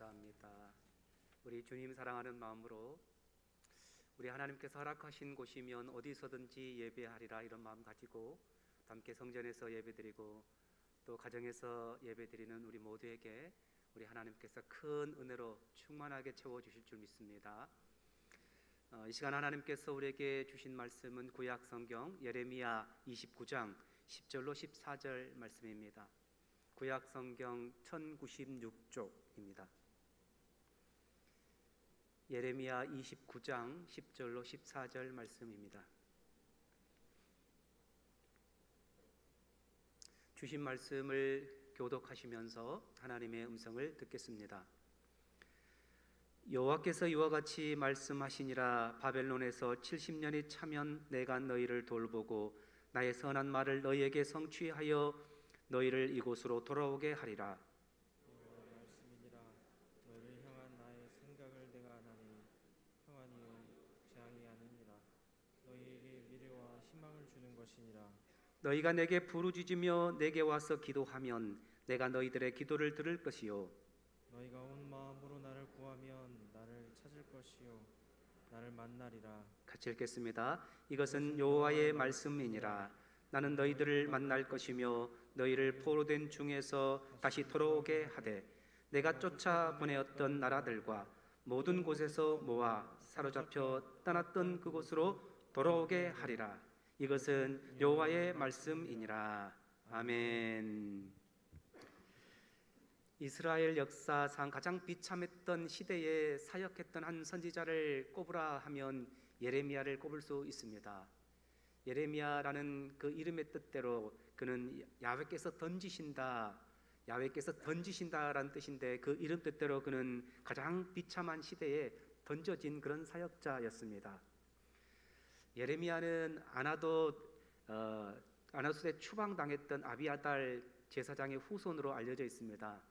감사합니다. 우리 주님 사랑하는 마음으로 우리 하나님께서 허락하신 곳이면 어디서든지 예배하리라 이런 마음 가지고 함께 성전에서 예배드리고 또 가정에서 예배드리는 우리 모두에게 우리 하나님께서 큰 은혜로 충만하게 채워주실 줄 믿습니다. 이 시간 하나님께서 우리에게 주신 말씀은 구약 성경 예레미야 29장 10절로 14절 말씀입니다. 구약 성경 1096쪽입니다. 예레미야 29장 10절로 14절 말씀입니다. 주신 말씀을 교독하시면서 하나님의 음성을 듣겠습니다. 여호와께서 이와 같이 말씀하시니라. 바벨론에서 70년이 차면 내가 너희를 돌보고 나의 선한 말을 너희에게 성취하여 너희를 이곳으로 돌아오게 하리라. 여호와의 말씀이니라. 너희를 향한 나의 생각을 내가 아나니 평안이요 재앙이 아니니라. 너희에게 미래와 희망을 주는 것이니라. 너희가 내게 부르짖으며 내게 와서 기도하면 내가 너희들의 기도를 들을 것이요 너희가 온 마음으로 나를 구하면 나를 찾을 것이요 나를 만나리라. 같이 읽겠습니다. 이것은 여호와의 말씀이니라. 나는 너희들을 만날 것이며 너희를 포로된 중에서 다시 돌아오게 하되 내가 쫓아 보내었던 나라들과 모든 곳에서 모아 사로잡혀 떠났던 그곳으로 돌아오게 하리라. 이것은 여호와의 말씀이니라. 아멘. 이스라엘 역사상 가장 비참했던 시대에 사역했던 한 선지자를 꼽으라 하면 예레미야를 꼽을 수 있습니다. 예레미야라는 그 이름의 뜻대로 그는 야훼께서 던지신다라는 뜻인데 그 이름 뜻대로 그는 가장 비참한 시대에 던져진 그런 사역자였습니다. 예레미야는 아나돗에 추방당했던 아비아달 제사장의 후손으로 알려져 있습니다.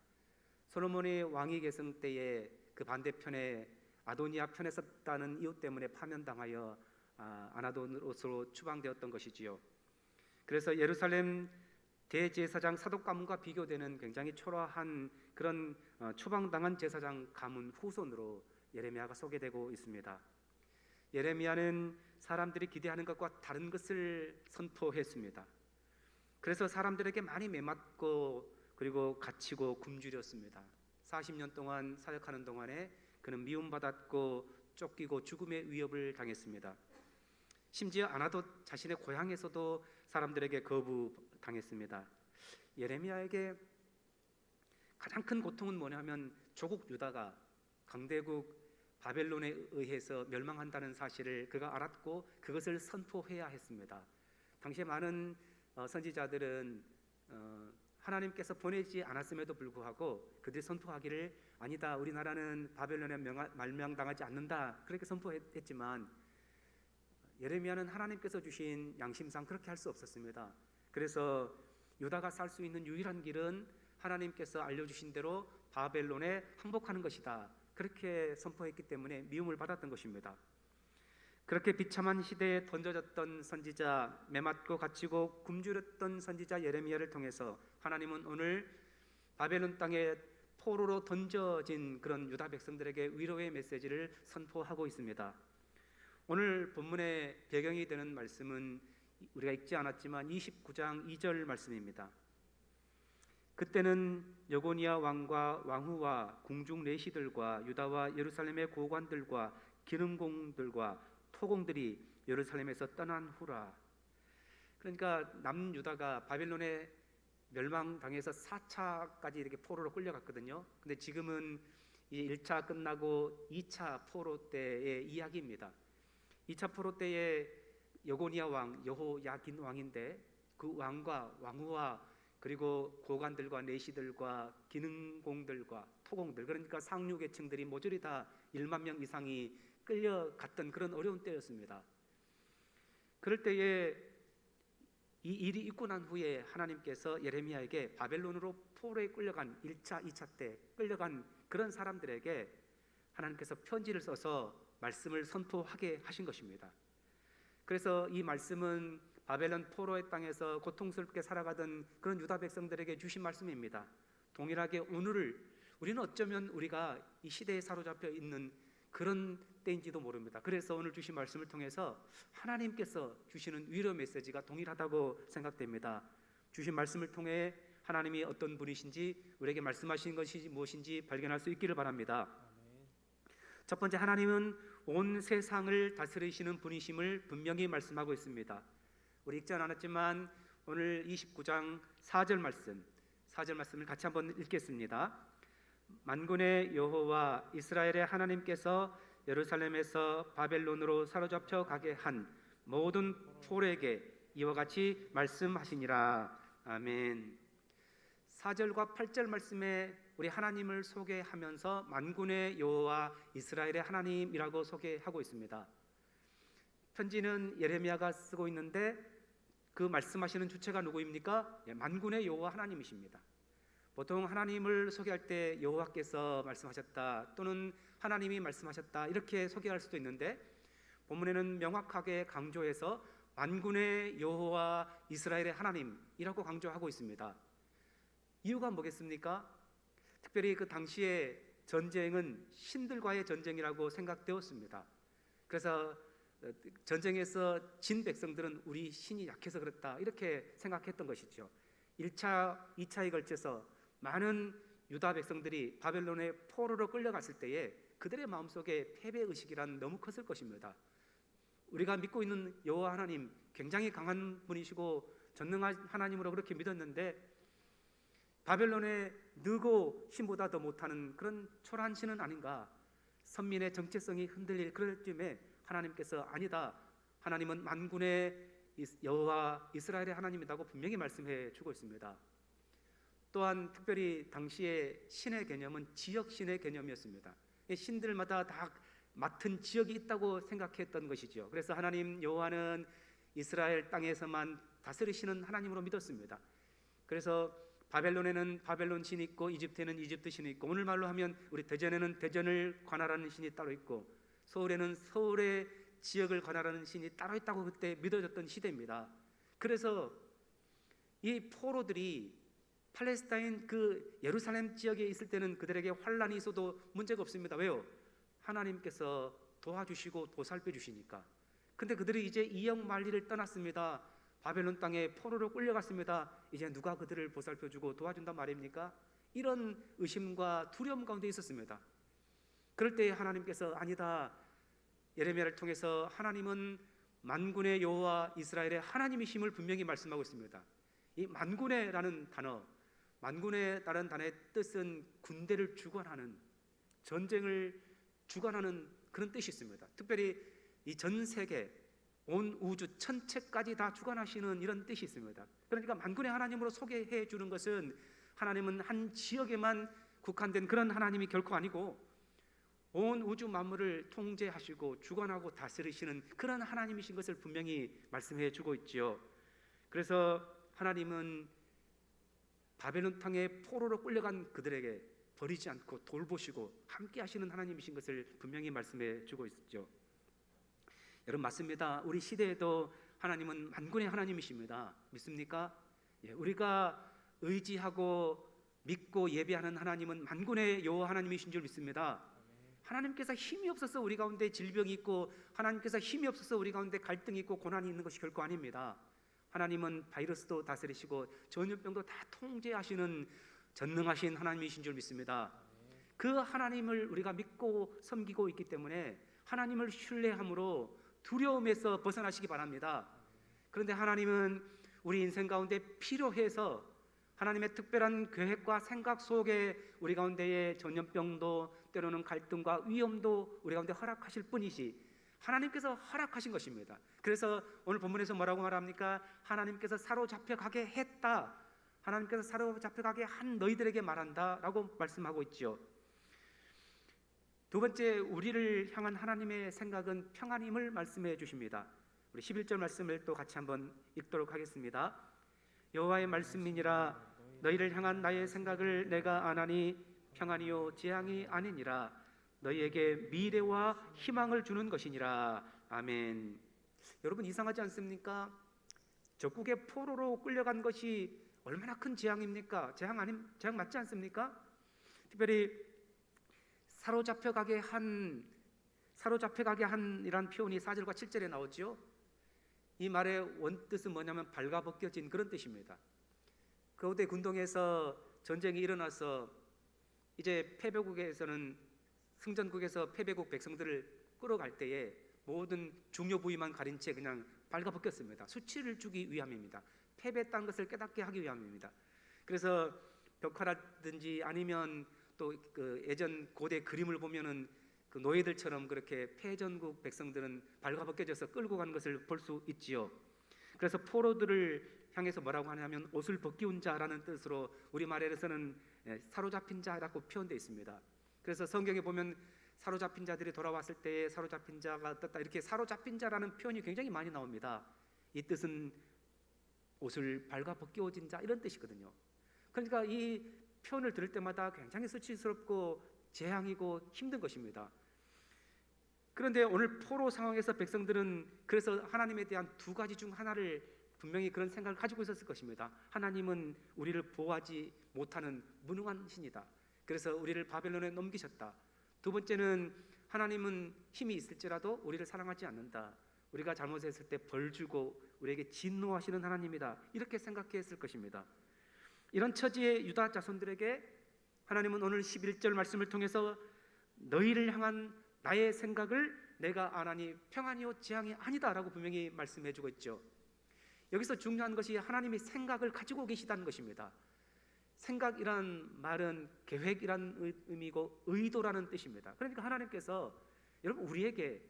솔로몬의 왕위 계승 때에 그 반대편에 아도니아 편에 섰다는 이유 때문에 파면당하여 아나돗으로 추방되었던 것이지요. 그래서 예루살렘 대제사장 사독 가문과 비교되는 굉장히 초라한 그런 추방당한 제사장 가문 후손으로 예레미야가 소개되고 있습니다. 예레미야는 사람들이 기대하는 것과 다른 것을 선포했습니다. 그래서 사람들에게 많이 매맞고 그리고 갇히고 굶주렸습니다. 40년 동안 사역하는 동안에 그는 미움받았고 쫓기고 죽음의 위협을 당했습니다. 심지어 아나돗 자신의 고향에서도 사람들에게 거부당했습니다. 예레미야에게 가장 큰 고통은 뭐냐면 조국 유다가 강대국 바벨론에 의해서 멸망한다는 사실을 그가 알았고 그것을 선포해야 했습니다. 당시에 많은 선지자들은 하나님께서 보내지 않았음에도 불구하고 그들이 선포하기를 아니다, 우리나라는 바벨론에 멸망당하지 않는다 그렇게 선포했지만 예레미야는 하나님께서 주신 양심상 그렇게 할 수 없었습니다. 그래서 유다가 살 수 있는 유일한 길은 하나님께서 알려주신 대로 바벨론에 항복하는 것이다 그렇게 선포했기 때문에 미움을 받았던 것입니다. 그렇게 비참한 시대에 던져졌던 선지자, 매맞고 갇히고 굶주렸던 선지자 예레미야를 통해서 하나님은 오늘 바벨론 땅에 포로로 던져진 그런 유다 백성들에게 위로의 메시지를 선포하고 있습니다. 오늘 본문의 배경이 되는 말씀은 우리가 읽지 않았지만 29장 2절 말씀입니다. 그때는 여고니아 왕과 왕후와 궁중 내시들과 유다와 예루살렘의 고관들과 기능공들과 토공들이 예루살렘에서 떠난 후라. 그러니까 남유다가 바벨론에 멸망당해서 4차까지 이렇게 포로로 끌려갔거든요. 근데 지금은 이 1차 끝나고 2차 포로 때의 이야기입니다. 2차 포로 때에 여고니아 왕 여호야긴 왕인데 그 왕과 왕후와 그리고 고관들과 내시들과 기능공들과 토공들, 그러니까 상류 계층들이 모조리 다 1만 명 이상이 끌려갔던 그런 어려운 때였습니다. 그럴 때에 이 일이 있고 난 후에 하나님께서 예레미야에게 바벨론으로 포로에 끌려간 1차, 2차 때 끌려간 그런 사람들에게 하나님께서 편지를 써서 말씀을 선포하게 하신 것입니다. 그래서 이 말씀은 바벨론 포로의 땅에서 고통스럽게 살아가던 그런 유다 백성들에게 주신 말씀입니다. 동일하게 우리는 어쩌면 우리가 이 시대에 사로잡혀 있는 그런 때인지도 모릅니다. 그래서 오늘 주신 말씀을 통해서 하나님께서 주시는 위로 메시지가 동일하다고 생각됩니다. 주신 말씀을 통해 하나님이 어떤 분이신지, 우리에게 말씀하신 것이 무엇인지 발견할 수 있기를 바랍니다. 아멘. 첫 번째, 하나님은 온 세상을 다스리시는 분이심을 분명히 말씀하고 있습니다. 우리 읽지 않았지만 오늘 29장 4절 말씀을 같이 한번 읽겠습니다. 만군의 여호와 이스라엘의 하나님께서 예루살렘에서 바벨론으로 사로잡혀 가게 한 모든 폴에게 이와 같이 말씀하시니라. 아멘. 4절과 8절 말씀에 우리 하나님을 소개하면서 만군의 여호와 이스라엘의 하나님이라고 소개하고 있습니다. 편지는 예레미야가 쓰고 있는데 그 말씀하시는 주체가 누구입니까? 만군의 여호와 하나님이십니다. 보통 하나님을 소개할 때 여호와께서 말씀하셨다 또는 하나님이 말씀하셨다 이렇게 소개할 수도 있는데, 본문에는 명확하게 강조해서 만군의 여호와 이스라엘의 하나님이라고 강조하고 있습니다. 이유가 뭐겠습니까? 특별히 그 당시의 전쟁은 신들과의 전쟁이라고 생각되었습니다. 그래서 전쟁에서 진 백성들은 우리 신이 약해서 그렇다 이렇게 생각했던 것이죠. 1차, 2차에 걸쳐서 많은 유다 백성들이 바벨론의 포로로 끌려갔을 때에 그들의 마음속에 패배의식이란 너무 컸을 것입니다. 우리가 믿고 있는 여호와 하나님 굉장히 강한 분이시고 전능한 하나님으로 그렇게 믿었는데 바벨론의 느고 신보다 더 못하는 그런 초라한 신은 아닌가, 선민의 정체성이 흔들릴 그럴 쯤에 하나님께서 아니다, 하나님은 만군의 여호와 이스라엘의 하나님이라고 분명히 말씀해 주고 있습니다. 또한 특별히 당시의 신의 개념은 지역신의 개념이었습니다. 신들마다 다 맡은 지역이 있다고 생각했던 것이죠. 그래서 하나님 여호와는 이스라엘 땅에서만 다스리시는 하나님으로 믿었습니다. 그래서 바벨론에는 바벨론 신이 있고 이집트에는 이집트 신이 있고, 오늘말로 하면 우리 대전에는 대전을 관할하는 신이 따로 있고 서울에는 서울의 지역을 관할하는 신이 따로 있다고 그때 믿어졌던 시대입니다. 그래서 이 포로들이 팔레스타인 그 예루살렘 지역에 있을 때는 그들에게 환란이 있어도 문제가 없습니다. 왜요? 하나님께서 도와주시고 보살펴 주시니까. 근데 그들이 이제 이역만리를 떠났습니다. 바벨론 땅에 포로로 끌려갔습니다. 이제 누가 그들을 보살펴주고 도와준단 말입니까? 이런 의심과 두려움 가운데 있었습니다. 그럴 때 하나님께서 아니다, 예레미야를 통해서 하나님은 만군의 여호와 이스라엘의 하나님이심을 분명히 말씀하고 있습니다. 이 만군의라는 단어, 만군의라는 단어의 뜻은 군대를 주관하는, 전쟁을 주관하는 그런 뜻이 있습니다. 특별히 이 전 세계 온 우주 전체까지 다 주관하시는 이런 뜻이 있습니다. 그러니까 만군의 하나님으로 소개해 주는 것은 하나님은 한 지역에만 국한된 그런 하나님이 결코 아니고 온 우주 만물을 통제하시고 주관하고 다스리시는 그런 하나님이신 것을 분명히 말씀해 주고 있지요. 그래서 하나님은 바벨론 땅에 포로로 끌려간 그들에게 버리지 않고 돌보시고 함께 하시는 하나님이신 것을 분명히 말씀해 주고 있죠. 여러분, 맞습니다. 우리 시대에도 하나님은 만군의 하나님이십니다. 믿습니까? 우리가 의지하고 믿고 예배하는 하나님은 만군의 여호와 하나님이신 줄 믿습니다. 하나님께서 힘이 없어서 우리 가운데 질병이 있고, 하나님께서 힘이 없어서 우리 가운데 갈등이 있고 고난이 있는 것이 결코 아닙니다. 하나님은 바이러스도 다스리시고 전염병도 다 통제하시는 전능하신 하나님이신 줄 믿습니다. 그 하나님을 우리가 믿고 섬기고 있기 때문에 하나님을 신뢰함으로 두려움에서 벗어나시기 바랍니다. 그런데 하나님은 우리 인생 가운데 필요해서 하나님의 특별한 계획과 생각 속에 우리 가운데의 전염병도 때로는 갈등과 위험도 우리 가운데 허락하실 뿐이지 하나님께서 허락하신 것입니다. 그래서 오늘 본문에서 뭐라고 말합니까? 하나님께서 사로잡혀 가게 했다, 하나님께서 사로잡혀 가게 한 너희들에게 말한다 라고 말씀하고 있죠. 두 번째, 우리를 향한 하나님의 생각은 평안임을 말씀해 주십니다. 우리 11절 말씀을 또 같이 한번 읽도록 하겠습니다. 여호와의 말씀이니라, 너희를 향한 나의 생각을 내가 아나니 평안이요 재앙이 아니니라, 너희에게 미래와 희망을 주는 것이니라. 아멘. 여러분, 이상하지 않습니까? 적국의 포로로 끌려간 것이 얼마나 큰 재앙입니까? 재앙 맞지 않습니까? 특별히 사로잡혀가게 한이란 표현이 4절과 7절에 나오죠. 이 말의 원뜻은 뭐냐면 발가벗겨진 그런 뜻입니다. 거대 군동에서 전쟁이 일어나서 이제 패배국에서는 승전국에서 패배국 백성들을 끌어갈 때에 모든 중요 부위만 가린 채 그냥 발가벗겼습니다. 수치를 주기 위함입니다. 패배했다는 것을 깨닫게 하기 위함입니다. 그래서 벽화라든지 아니면 또 그 예전 고대 그림을 보면은 그 노예들처럼 그렇게 패전국 백성들은 발가벗겨져서 끌고 가는 것을 볼 수 있지요. 그래서 포로들을 향해서 뭐라고 하냐면 옷을 벗기운 자라는 뜻으로 우리말에서는 사로잡힌 자라고 표현되어 있습니다. 그래서 성경에 보면 사로잡힌 자들이 돌아왔을 때에 사로잡힌 자가 어떻다 이렇게 사로잡힌 자라는 표현이 굉장히 많이 나옵니다. 이 뜻은 옷을 발가벗겨진 자 이런 뜻이거든요. 그러니까 이 표현을 들을 때마다 굉장히 수치스럽고 재앙이고 힘든 것입니다. 그런데 오늘 포로 상황에서 백성들은 그래서 하나님에 대한 두 가지 중 하나를 분명히 그런 생각을 가지고 있었을 것입니다. 하나님은 우리를 보호하지 못하는 무능한 신이다. 그래서 우리를 바벨론에 넘기셨다. 두 번째는 하나님은 힘이 있을지라도 우리를 사랑하지 않는다. 우리가 잘못했을 때 벌 주고 우리에게 진노하시는 하나님이다. 이렇게 생각했을 것입니다. 이런 처지의 유다 자손들에게 하나님은 오늘 11절 말씀을 통해서 너희를 향한 나의 생각을 내가 아나니 평안이요 재앙이 아니다라고 분명히 말씀해주고 있죠. 여기서 중요한 것이 하나님이 생각을 가지고 계시다는 것입니다. 생각이란 말은 계획이란 의미고 의도라는 뜻입니다. 그러니까 하나님께서 여러분 우리에게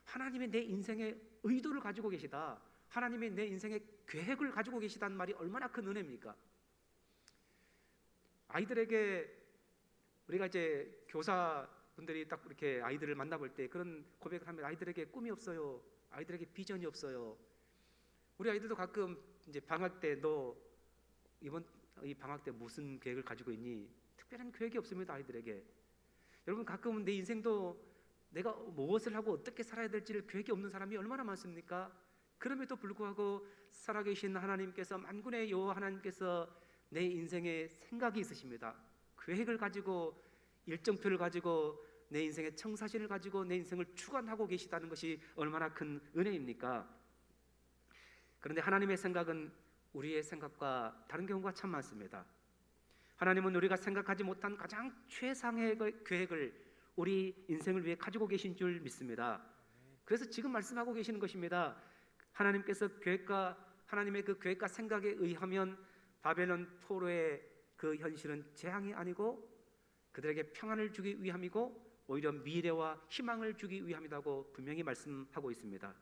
하나님이 내 인생의 의도를 가지고 계시다, 하나님이 내 인생의 계획을 가지고 계시다는 말이 얼마나 큰 은혜입니까? 아이들에게 우리가 이제 교사분들이 딱 이렇게 아이들을 만나볼 때 그런 고백을 하면 아이들에게 꿈이 없어요, 아이들에게 비전이 없어요. 우리 아이들도 가끔 이제 방학 때 너 이번 이 방학 때 무슨 계획을 가지고 있니? 특별한 계획이 없습니다. 아이들에게. 여러분 가끔은 내 인생도 내가 무엇을 하고 어떻게 살아야 될지를 계획이 없는 사람이 얼마나 많습니까? 그럼에도 불구하고 살아계신 하나님께서, 만군의 여호와 하나님께서 내 인생에 생각이 있으십니다. 계획을 가지고, 일정표를 가지고, 내 인생의 청사진을 가지고 내 인생을 주관하고 계시다는 것이 얼마나 큰 은혜입니까? 그런데 하나님의 생각은 우리의 생각과 다른 경우가 참 많습니다. 하나님은 우리가 생각하지 못한 가장 최상의 계획을 우리 인생을 위해 가지고 계신 줄 믿습니다. 그래서 지금 말씀하고 계시는 것입니다. 하나님께서 하나님의 그 계획과 생각에 의하면 바벨론 포로의 그 현실은 재앙이 아니고 그들에게 평안을 주기 위함이고 오히려 미래와 희망을 주기 위함이라고 분명히 말씀하고 있습니다.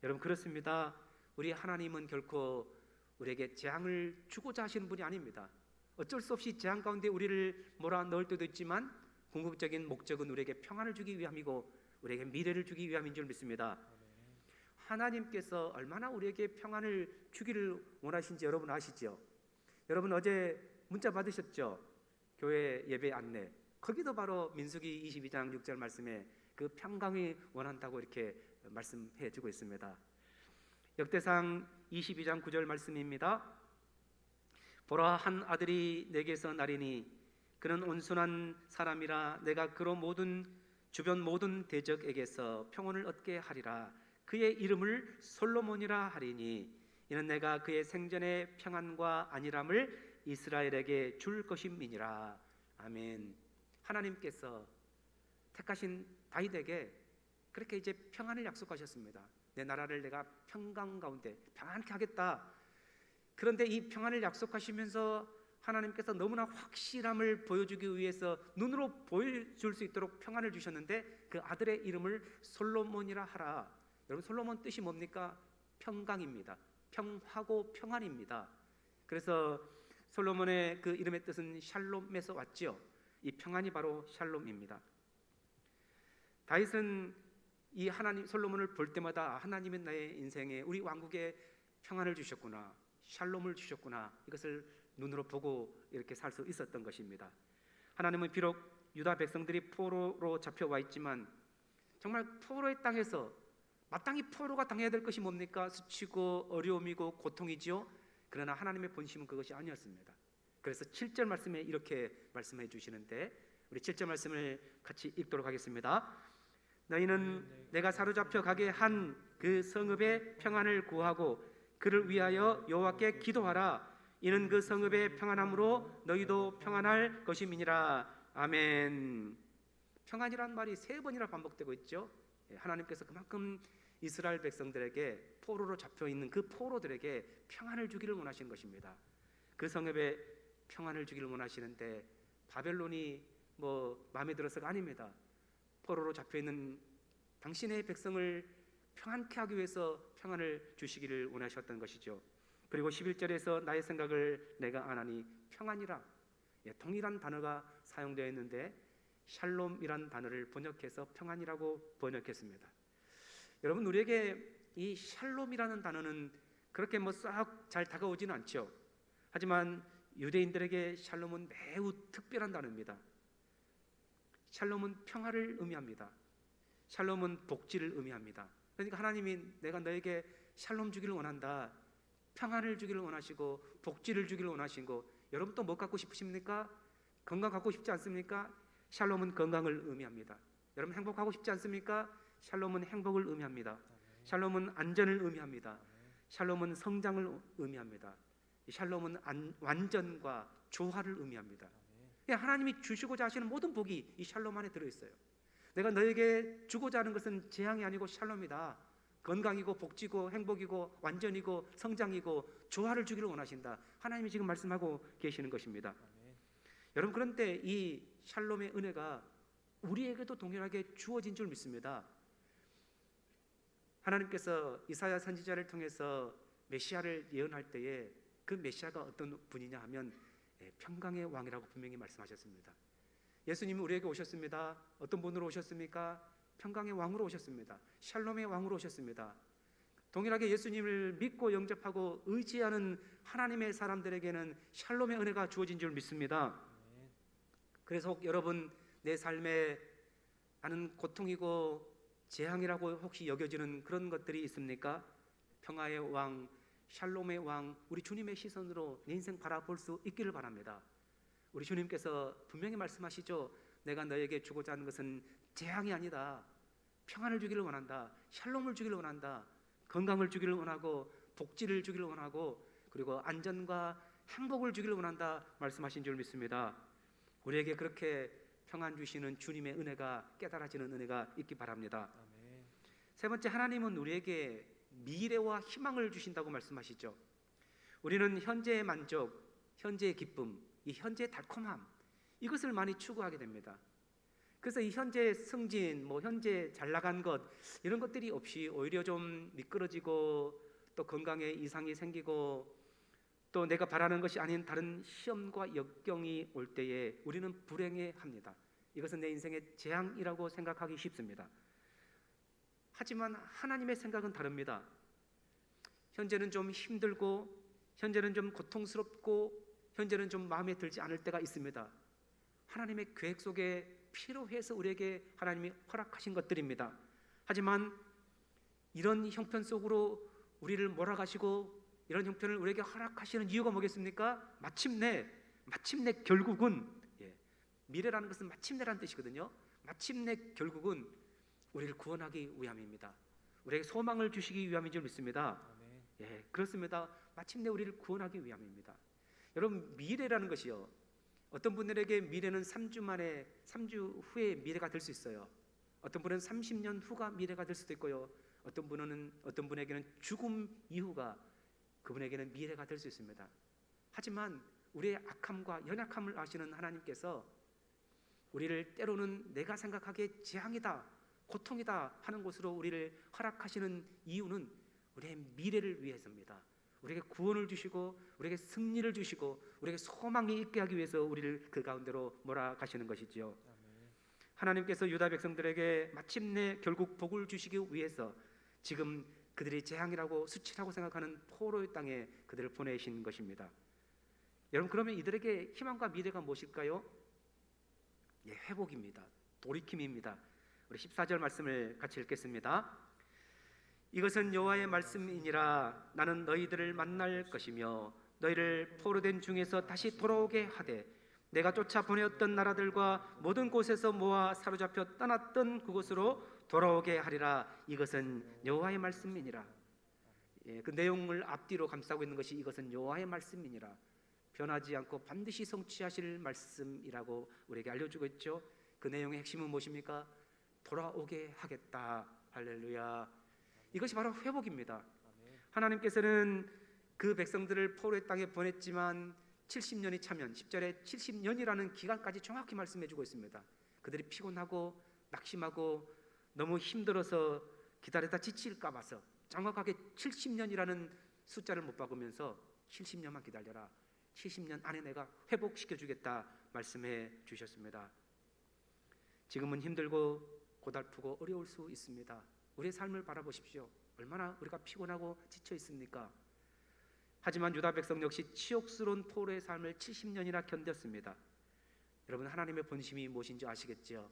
여러분 그렇습니다. 우리 하나님은 결코 우리에게 재앙을 주고자 하시는 분이 아닙니다. 어쩔 수 없이 재앙 가운데 우리를 몰아넣을 때도 있지만 궁극적인 목적은 우리에게 평안을 주기 위함이고 우리에게 미래를 주기 위함인 줄 믿습니다. 하나님께서 얼마나 우리에게 평안을 주기를 원하신지 여러분 아시죠? 여러분 어제 문자 받으셨죠? 교회 예배 안내. 거기도 바로 민수기 22장 6절 말씀에 그 평강이 원한다고 이렇게 말씀해 주고 있습니다. 역대상 22장 9절 말씀입니다. 보라, 한 아들이 내게서 나리니 그는 온순한 사람이라 내가 그로 주변 모든 대적에게서 평온을 얻게 하리라. 그의 이름을 솔로몬이라 하리니 이는 내가 그의 생전의 평안과 안일함을 이스라엘에게 줄 것임이니라. 아멘. 하나님께서 택하신 다윗에게 그렇게 이제 평안을 약속하셨습니다. 내 나라를 내가 평강 가운데 평안케 하겠다. 그런데 이 평안을 약속하시면서 하나님께서 너무나 확실함을 보여주기 위해서 눈으로 보여줄 수 있도록 평안을 주셨는데 그 아들의 이름을 솔로몬이라 하라. 여러분 솔로몬 뜻이 뭡니까? 평강입니다. 평화고 평안입니다. 그래서 솔로몬의 그 이름의 뜻은 샬롬에서 왔지요. 이 평안이 바로 샬롬입니다. 다윗은 이 솔로몬을 볼 때마다 하나님은 나의 인생에 우리 왕국에 평안을 주셨구나, 샬롬을 주셨구나, 이것을 눈으로 보고 이렇게 살 수 있었던 것입니다. 하나님은 비록 유다 백성들이 포로로 잡혀와 있지만 정말 포로의 땅에서 마땅히 포로가 당해야 될 것이 뭡니까? 수치고 어려움이고 고통이지요. 그러나 하나님의 본심은 그것이 아니었습니다. 그래서 7절 말씀에 이렇게 말씀해 주시는데 우리 7절 말씀을 같이 읽도록 하겠습니다. 너희는 내가 사로잡혀 가게 한 그 성읍의 평안을 구하고 그를 위하여 여호와께 기도하라. 이는 그 성읍의 평안함으로 너희도 평안할 것임이니라. 아멘. 평안이란 말이 3번이나 반복되고 있죠. 하나님께서 그만큼 이스라엘 백성들에게 포로로 잡혀 있는 그 포로들에게 평안을 주기를 원하시는 것입니다. 그 성읍에 평안을 주기를 원하시는데 바벨론이 마음에 들어서가 아닙니다. 포로로 잡혀 있는 당신의 백성을 평안케 하기 위해서 평안을 주시기를 원하셨던 것이죠. 그리고 11절에서 나의 생각을 내가 아나니 평안이라, 동일한 단어가 사용되어 있는데 샬롬이란 단어를 번역해서 평안이라고 번역했습니다. 여러분, 우리에게 이 샬롬이라는 단어는 그렇게 싹 잘 다가오지는 않죠. 하지만 유대인들에게 샬롬은 매우 특별한 단어입니다. 샬롬은 평화를 의미합니다. 샬롬은 복지를 의미합니다. 그러니까 하나님이 내가 너에게 샬롬 주기를 원한다, 평안을 주기를 원하시고 복지를 주기를 원하시고, 여러분 또 뭐 갖고 싶으십니까? 건강 갖고 싶지 않습니까? 샬롬은 건강을 의미합니다. 여러분 행복하고 싶지 않습니까? 샬롬은 행복을 의미합니다. 샬롬은 안전을 의미합니다. 샬롬은 성장을 의미합니다. 샬롬은 완전과 조화를 의미합니다. 하나님이 주시고자 하시는 모든 복이 이 샬롬 안에 들어있어요. 내가 너에게 주고자 하는 것은 재앙이 아니고 샬롬이다. 건강이고 복지고 행복이고 완전이고 성장이고 조화를 주기를 원하신다. 하나님이 지금 말씀하고 계시는 것입니다. 여러분, 그런데 이 샬롬의 은혜가 우리에게도 동일하게 주어진 줄 믿습니다. 하나님께서 이사야 선지자를 통해서 메시아를 예언할 때에 그 메시아가 어떤 분이냐 하면 평강의 왕이라고 분명히 말씀하셨습니다. 예수님이 우리에게 오셨습니다. 어떤 분으로 오셨습니까? 평강의 왕으로 오셨습니다. 샬롬의 왕으로 오셨습니다. 동일하게 예수님을 믿고 영접하고 의지하는 하나님의 사람들에게는 샬롬의 은혜가 주어진 줄 믿습니다. 그래서 여러분, 내 삶에 나는 고통이고 재앙이라고 혹시 여겨지는 그런 것들이 있습니까? 평화의 왕, 샬롬의 왕, 우리 주님의 시선으로 내 인생 바라볼 수 있기를 바랍니다. 우리 주님께서 분명히 말씀하시죠. 내가 너에게 주고자 하는 것은 재앙이 아니다. 평안을 주기를 원한다. 샬롬을 주기를 원한다. 건강을 주기를 원하고 복지를 주기를 원하고 그리고 안전과 행복을 주기를 원한다 말씀하신 줄 믿습니다. 우리에게 그렇게 평안 주시는 주님의 은혜가 깨달아지는 은혜가 있기 바랍니다. 아멘. 세 번째, 하나님은 우리에게 미래와 희망을 주신다고 말씀하시죠. 우리는 현재의 만족, 현재의 기쁨, 이 현재의 달콤함, 이것을 많이 추구하게 됩니다. 그래서 이 현재의 승진, 현재 잘 나간 것, 이런 것들이 없이 오히려 좀 미끄러지고 또 건강에 이상이 생기고 또 내가 바라는 것이 아닌 다른 시험과 역경이 올 때에 우리는 불행해합니다. 이것은 내 인생의 재앙이라고 생각하기 쉽습니다. 하지만 하나님의 생각은 다릅니다. 현재는 좀 힘들고 현재는 좀 고통스럽고 현재는 좀 마음에 들지 않을 때가 있습니다. 하나님의 계획 속에 필요해서 우리에게 하나님이 허락하신 것들입니다. 하지만 이런 형편 속으로 우리를 몰아가시고 이런 형편을 우리에게 허락하시는 이유가 뭐겠습니까? 마침내 결국은, 미래라는 것은 마침내라는 뜻이거든요. 마침내 결국은 우리를 구원하기 위함입니다. 우리에게 소망을 주시기 위함인 줄 믿습니다. 아멘. 그렇습니다. 마침내 우리를 구원하기 위함입니다. 여러분, 미래라는 것이요, 어떤 분들에게 미래는 3주 후에 미래가 될 수 있어요. 어떤 분은 30년 후가 미래가 될 수도 있고요. 어떤 분에게는 죽음 이후가 그분에게는 미래가 될 수 있습니다. 하지만 우리의 악함과 연약함을 아시는 하나님께서 우리를 때로는 내가 생각하기에 재앙이다, 고통이다 하는 곳으로 우리를 허락하시는 이유는 우리의 미래를 위해서입니다. 우리에게 구원을 주시고 우리에게 승리를 주시고 우리에게 소망이 있게 하기 위해서 우리를 그 가운데로 몰아가시는 것이지요. 아멘. 하나님께서 유다 백성들에게 마침내 결국 복을 주시기 위해서 지금 그들이 재앙이라고 수치라고 생각하는 포로의 땅에 그들을 보내신 것입니다. 여러분, 그러면 이들에게 희망과 미래가 무엇일까요? 회복입니다. 돌이킴입니다. 우리 14절 말씀을 같이 읽겠습니다. 이것은 여호와의 말씀이니라. 나는 너희들을 만날 것이며 너희를 포로된 중에서 다시 돌아오게 하되 내가 쫓아 보내었던 나라들과 모든 곳에서 모아 사로잡혀 떠났던 그곳으로 돌아오게 하리라. 이것은 여호와의 말씀이니라. 그 내용을 앞뒤로 감싸고 있는 것이 이것은 여호와의 말씀이니라. 변하지 않고 반드시 성취하실 말씀이라고 우리에게 알려주고 있죠. 그 내용의 핵심은 무엇입니까? 돌아오게 하겠다. 할렐루야. 이것이 바로 회복입니다. 하나님께서는 그 백성들을 포로의 땅에 보냈지만 70년이 차면 10절에 70년이라는 기간까지 정확히 말씀해 주고 있습니다. 그들이 피곤하고 낙심하고 너무 힘들어서 기다리다 지칠까 봐서 정확하게 70년이라는 숫자를 못 박으면서 70년만 기다려라. 70년 안에 내가 회복시켜 주겠다 말씀해 주셨습니다. 지금은 힘들고 고달프고 어려울 수 있습니다. 우리의 삶을 바라보십시오. 얼마나 우리가 피곤하고 지쳐 있습니까? 하지만 유다 백성 역시 치욕스러운 포로의 삶을 70년이나 견뎠습니다. 여러분, 하나님의 본심이 무엇인지 아시겠죠?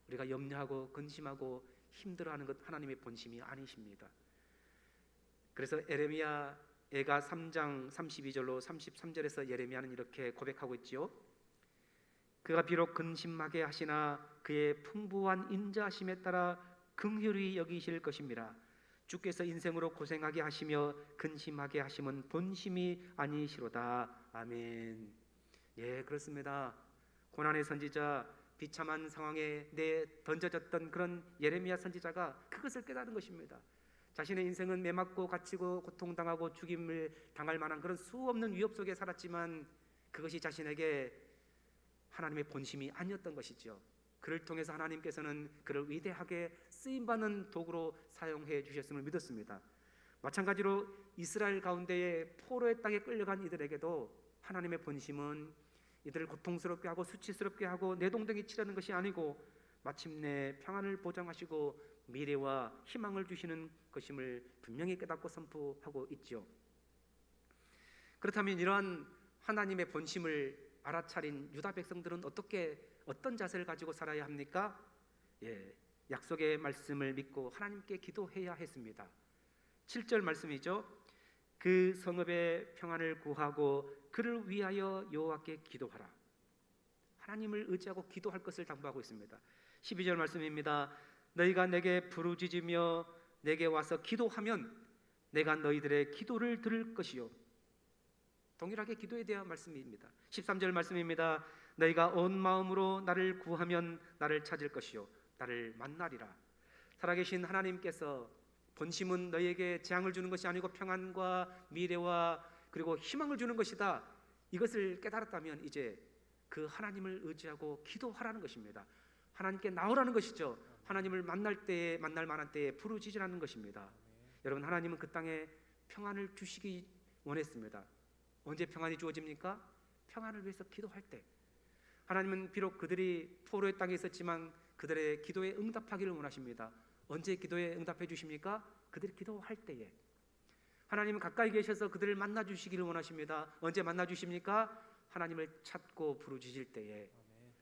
우리가 염려하고 근심하고 힘들어하는 것 하나님의 본심이 아니십니다. 그래서 에레미야가 3장 32절로 33절에서 예레미야는 이렇게 고백하고 있지요. 그가 비록 근심하게 하시나 그의 풍부한 인자하심에 따라 긍휼히 여기실 것입니다. 주께서 인생으로 고생하게 하시며 근심하게 하심은 본심이 아니시로다. 아멘. 예, 그렇습니다. 고난의 선지자, 비참한 상황에 던져졌던 그런 예레미야 선지자가 그것을 깨달은 것입니다. 자신의 인생은 매맞고 갇히고 고통당하고 죽임을 당할 만한 그런 수없는 위협 속에 살았지만 그것이 자신에게 하나님의 본심이 아니었던 것이죠. 그를 통해서 하나님께서는 그를 위대하게 쓰임받는 도구로 사용해 주셨음을 믿었습니다. 마찬가지로 이스라엘 가운데에 포로의 땅에 끌려간 이들에게도 하나님의 본심은 이들을 고통스럽게 하고 수치스럽게 하고 내동댕이 치려는 것이 아니고 마침내 평안을 보장하시고 미래와 희망을 주시는 것임을 분명히 깨닫고 선포하고 있죠. 그렇다면 이러한 하나님의 본심을 알아차린 유다 백성들은 어떤 자세를 가지고 살아야 합니까? 약속의 말씀을 믿고 하나님께 기도해야 했습니다. 7절 말씀이죠. 그 성읍의 평안을 구하고 그를 위하여 여호와께 기도하라. 하나님을 의지하고 기도할 것을 당부하고 있습니다. 12절 말씀입니다. 너희가 내게 부르짖으며 내게 와서 기도하면 내가 너희들의 기도를 들을 것이요. 동일하게 기도에 대한 말씀입니다. 13절 말씀입니다. 너희가 온 마음으로 나를 구하면 나를 찾을 것이요 나를 만나리라. 살아계신 하나님께서 본심은 너희에게 재앙을 주는 것이 아니고 평안과 미래와 그리고 희망을 주는 것이다. 이것을 깨달았다면 이제 그 하나님을 의지하고 기도하라는 것입니다. 하나님께 나오라는 것이죠. 하나님을 만날 때에 만날 만한 때에 부르짖으라는 것입니다. 여러분, 하나님은 그 땅에 평안을 주시기 원했습니다. 언제 평안이 주어집니까? 평안을 위해서 기도할 때. 하나님은 비록 그들이 포로의 땅에 있었지만 그들의 기도에 응답하기를 원하십니다. 언제 기도에 응답해 주십니까? 그들이 기도할 때에. 하나님은 가까이 계셔서 그들을 만나 주시기를 원하십니다. 언제 만나 주십니까? 하나님을 찾고 부르짖을 때에.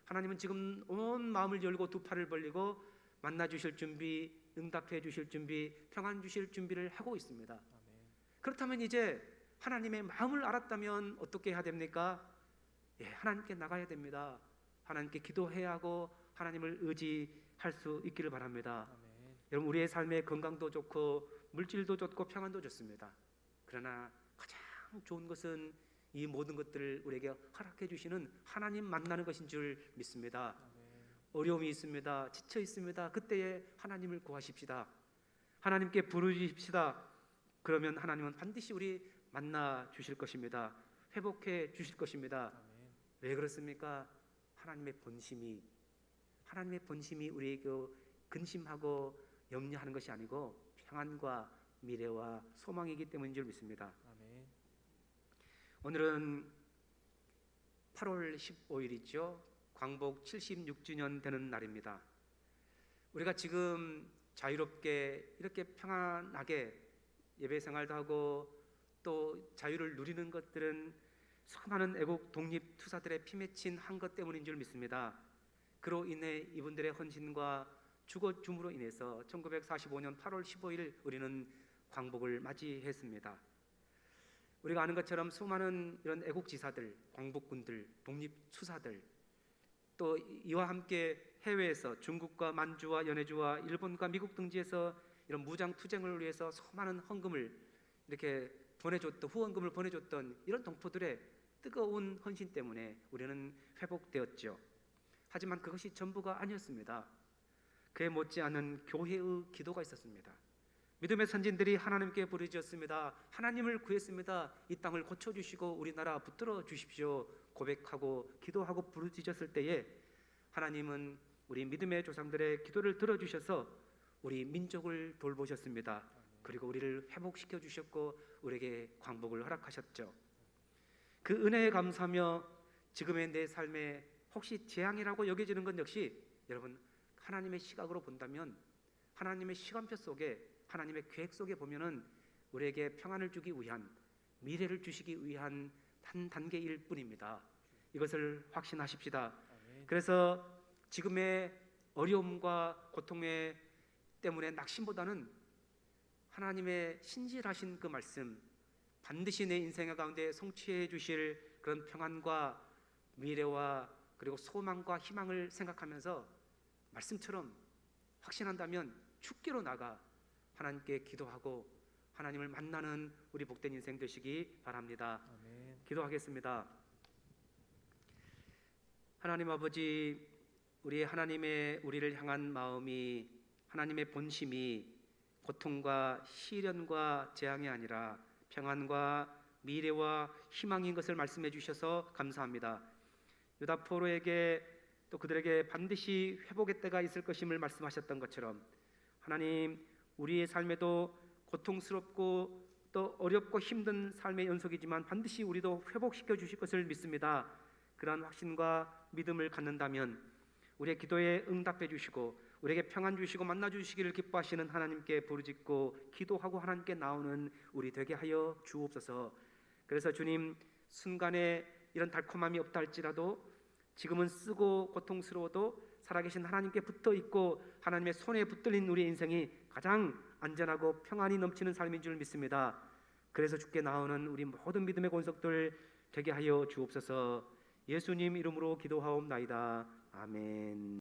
하나님은 지금 온 마음을 열고 두 팔을 벌리고 만나 주실 준비, 응답해 주실 준비, 평안 주실 준비를 하고 있습니다. 그렇다면 이제 하나님의 마음을 알았다면 어떻게 해야 됩니까? 하나님께 나가야 됩니다. 하나님께 기도해야 하고 하나님을 의지할 수 있기를 바랍니다. 여러분, 우리의 삶의 건강도 좋고 물질도 좋고 평안도 좋습니다. 그러나 가장 좋은 것은 이 모든 것들을 우리에게 허락해 주시는 하나님 만나는 것인 줄 믿습니다. 어려움이 있습니다. 지쳐 있습니다. 그때에 하나님을 구하십시다. 하나님께 부르십시다. 그러면 하나님은 반드시 우리 만나 주실 것입니다. 회복해 주실 것입니다. 왜 그렇습니까? 하나님의 본심이 우리에게 근심하고 염려하는 것이 아니고 평안과 미래와 소망이기 때문인 줄 믿습니다. 오늘은 8월 15일이죠. 광복 76주년 되는 날입니다. 우리가 지금 자유롭게 이렇게 평안하게 예배 생활도 하고 또 자유를 누리는 것들은 수많은 애국 독립 투사들의 피 맺힌 한 것 때문인 줄 믿습니다. 그로 인해 이분들의 헌신과 죽어줌으로 인해서 1945년 8월 15일 우리는 광복을 맞이했습니다. 우리가 아는 것처럼 수많은 이런 애국지사들, 광복군들, 독립투사들, 또 이와 함께 해외에서 중국과 만주와 연해주와 일본과 미국 등지에서 이런 무장 투쟁을 위해서 수많은 헌금을 이렇게 보내줬던, 후원금을 보내줬던 이런 동포들의 뜨거운 헌신 때문에 우리는 회복되었죠. 하지만 그것이 전부가 아니었습니다. 그에 못지않은 교회의 기도가 있었습니다. 믿음의 선진들이 하나님께 부르짖었습니다. 하나님을 구했습니다. 이 땅을 고쳐주시고 우리나라 붙들어 주십시오. 고백하고 기도하고 부르짖었을 때에 하나님은 우리 믿음의 조상들의 기도를 들어주셔서 우리 민족을 돌보셨습니다. 그리고 우리를 회복시켜 주셨고 우리에게 광복을 허락하셨죠. 그 은혜에 감사하며 지금의 내 삶에 혹시 재앙이라고 여겨지는 것 역시 여러분 하나님의 시각으로 본다면 하나님의 시간표 속에 하나님의 계획 속에 보면은 우리에게 평안을 주기 위한, 미래를 주시기 위한 한 단계일 뿐입니다. 이것을 확신하십시다. 그래서 지금의 어려움과 고통에 때문에 낙심보다는 하나님의 신실하신 그 말씀, 반드시 내 인생의 가운데 성취해 주실 그런 평안과 미래와 그리고 소망과 희망을 생각하면서 말씀처럼 확신한다면 죽기로 나가 하나님께 기도하고 하나님을 만나는 우리 복된 인생 되시기 바랍니다. 아멘. 기도하겠습니다. 하나님 아버지, 우리 하나님의 우리를 향한 마음이, 하나님의 본심이 고통과 시련과 재앙이 아니라 평안과 미래와 희망인 것을 말씀해 주셔서 감사합니다. 유다 포로에게 또 그들에게 반드시 회복의 때가 있을 것임을 말씀하셨던 것처럼 하나님, 우리의 삶에도 고통스럽고 또 어렵고 힘든 삶의 연속이지만 반드시 우리도 회복시켜 주실 것을 믿습니다. 그러한 확신과 믿음을 갖는다면 우리의 기도에 응답해 주시고 우리에게 평안 주시고 만나 주시기를 기뻐하시는 하나님께 부르짖고 기도하고 하나님께 나오는 우리 되게 하여 주옵소서. 그래서 주님, 순간에 이런 달콤함이 없다 할지라도 지금은 쓰고 고통스러워도 살아계신 하나님께 붙어 있고 하나님의 손에 붙들린 우리의 인생이 가장 안전하고 평안이 넘치는 삶인 줄 믿습니다. 그래서 주께 나오는 우리 모든 믿음의 권속들 되게 하여 주옵소서. 예수님 이름으로 기도하옵나이다. 아멘.